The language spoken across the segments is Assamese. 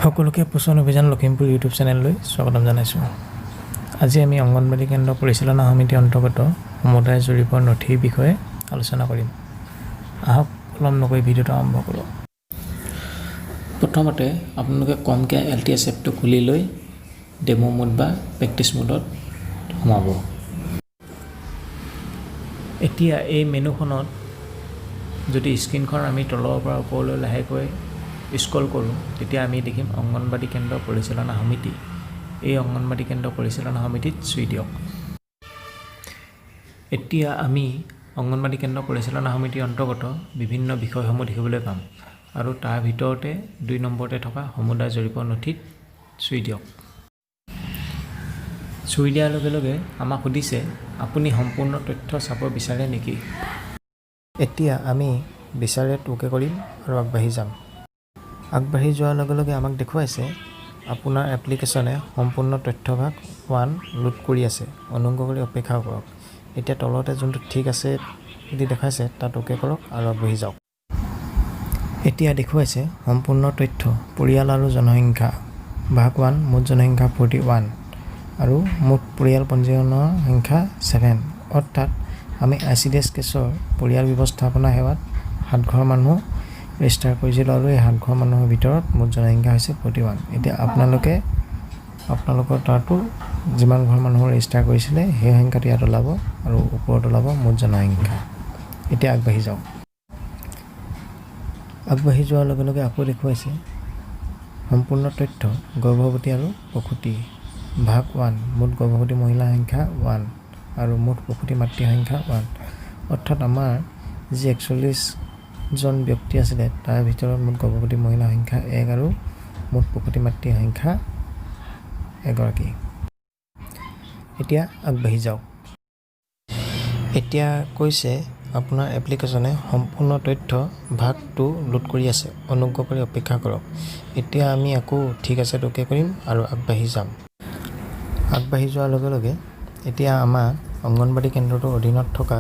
সকলোকে পোষণ অভিযান লখিমপুৰ ইউটিউব চেনেললৈ স্বাগতম জনাইছোঁ। আজি আমি অংগনবাড়ী কেন্দ্ৰ পৰিচালনা সমিতিৰ অন্তৰ্গত সমুদায় জৰীপৰ নথিৰ বিষয়ে আলোচনা কৰিম। আহক পলম নকৰি ভিডিঅ'টো আৰম্ভ কৰোঁ। প্ৰথমতে আপোনালোকে কমকৈ LTS এপটো খুলি লৈ ডেমো মোড বা প্ৰেক্টিছ মোডত সোমাব। এতিয়া এই মেনুখনত যদি স্ক্ৰীনখন আমি তলৰ পৰা ওপৰলৈ লাহেকৈ স্ক্ৰল কৰোঁ, তেতিয়া আমি দেখিম অংগনবাড়ী কেন্দ্ৰ পৰিচালনা সমিতি। এই অংগনবাড়ী কেন্দ্ৰ পৰিচালনা সমিতিত চুই দিয়ক। এতিয়া আমি অংগনবাড়ী কেন্দ্ৰ পৰিচালনা সমিতিৰ অন্তৰ্গত বিভিন্ন বিষয়সমূহ দেখিবলৈ পাম আৰু তাৰ ভিতৰতে 2 নম্বৰতে থকা সমুদায় জৰীপৰ নথিত চুই দিয়ক। চুই দিয়াৰ লগে লগে আমাক সুধিছে আপুনি সম্পূৰ্ণ তথ্য চাব বিচাৰে নেকি। এতিয়া আমি বিচাৰে ওকে কৰিম আৰু আগবাঢ়ি যাম। আগবাঢ়ি যোৱাৰ লগে লগে আমাক দেখুৱাইছে আপোনাৰ এপ্লিকেশ্যনে সম্পূৰ্ণ তথ্যভাগ 1 লোড কৰি আছে, অনুগ্ৰহ কৰি অপেক্ষা কৰক। এতিয়া তলতে যোনটো ঠিক আছে যদি দেখাইছে তাত ওকে কৰক আৰু আগবাঢ়ি যাওক। এতিয়া দেখুৱাইছে সম্পূৰ্ণ তথ্য পৰিয়াল আৰু জনসংখ্যা ভাগ 1 মুঠ জনসংখ্যা 41 আৰু মুঠ পৰিয়াল পঞ্জীয়নৰ সংখ্যা 7, অৰ্থাৎ আমি ICDS কেছৰ পৰিয়াল ব্যৱস্থাপনা সেৱাত 7 ঘৰ মানুহ ৰেজিষ্টাৰ কৰিছিলোঁ আৰু এই 7 ঘৰ মানুহৰ ভিতৰত মুঠ জনসংখ্যা হৈছে 41। এতিয়া আপোনালোকৰ তাতো যিমান ঘৰ মানুহ ৰেজিষ্টাৰ কৰিছিলে সেই সংখ্যাটো ইয়াত ওলাব আৰু ওপৰত ওলাব মুঠ জনসংখ্যা। এতিয়া আগবাঢ়ি যাওক। আগবাঢ়ি যোৱাৰ লগে লগে আকৌ দেখুৱাইছে সম্পূৰ্ণ তথ্য গৰ্ভৱতী আৰু প্ৰসূতি ভাগ 1 মুঠ গৰ্ভৱতী মহিলাৰ সংখ্যা 1 আৰু মুঠ প্ৰসূতি মাতৃৰ সংখ্যা 1, অৰ্থাৎ আমাৰ যি 41জন ব্যক্তি আছিলে তাৰ ভিতৰত মুঠ গৰ্ভৱতী মহিলাৰ সংখ্যা 1 আৰু মুঠ প্ৰসূতি মাতৃৰ সংখ্যা 1গৰাকী। এতিয়া আগবাঢ়ি যাওক। এতিয়া কৈছে আপোনাৰ এপ্লিকেশ্যনে সম্পূৰ্ণ তথ্য ভাগ 2 লোড কৰি আছে, অনুগ্ৰহ কৰি অপেক্ষা কৰক। এতিয়া আমি আকৌ ঠিক আছে ওকে কৰিম আৰু আগবাঢ়ি যাম। আগবাঢ়ি যোৱাৰ লগে লগে এতিয়া আমাৰ অংগনবাড়ী কেন্দ্ৰটোৰ অধীনত থকা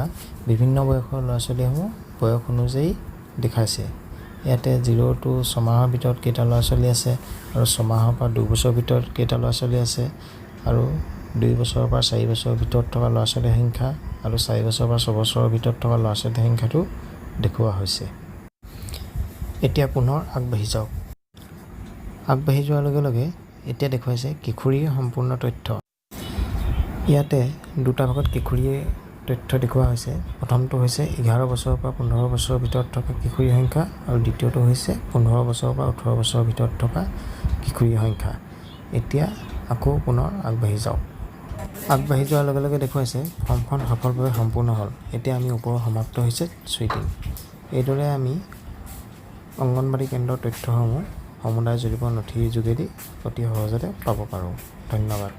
বিভিন্ন বয়সৰ ল'ৰা ছোৱালীসমূহ বয়স অনুযায়ী দেখাইছে। ইয়াতে 0 to 6 মাহৰ ভিতৰত কেইটা ল'ৰা ছোৱালী আছে আৰু 6 মাহৰ পৰা 2 বছৰৰ ভিতৰত কেইটা ল'ৰা ছোৱালী আছে আৰু 2 বছৰৰ পৰা 4 বছৰৰ ভিতৰত থকা ল'ৰা ছোৱালীৰ সংখ্যা আৰু 4 বছৰৰ পৰা 6 বছৰৰ ভিতৰত থকা ল'ৰা ছোৱালীৰ সংখ্যাটো দেখুওৱা হৈছে। এতিয়া পুনৰ আগবাঢ়ি যাওক। আগবাঢ়ি যোৱাৰ লগে লগে এতিয়া দেখুৱাইছে কিশোৰীৰ সম্পূৰ্ণ তথ্য। ইয়াতে 2টা ভাগত কিশোৰীৰ তথ্য দেখুওৱা হৈছে। প্ৰথমটো হৈছে 11 বছৰৰ পৰা 15 বছৰৰ ভিতৰত থকা কিশোৰীৰ সংখ্যা আৰু দ্বিতীয়টো হৈছে 15 বছৰৰ পৰা 18 বছৰৰ ভিতৰত থকা কিশোৰীৰ সংখ্যা। এতিয়া আকৌ পুনৰ আগবাঢ়ি যাওক। আগবাঢ়ি যোৱাৰ লগে লগে দেখুৱাইছে ফৰ্মখন সফলভাৱে সম্পূৰ্ণ হ'ল। এতিয়া আমি ওপৰৰ সমাপ্ত হৈছে চুই দিম। এইদৰে আমি অংগনবাড়ী কেন্দ্ৰৰ তথ্যসমূহ সমুদায় জৰীপৰ নথিৰ যোগেদি অতি সহজতে পাব পাৰোঁ। ধন্যবাদ।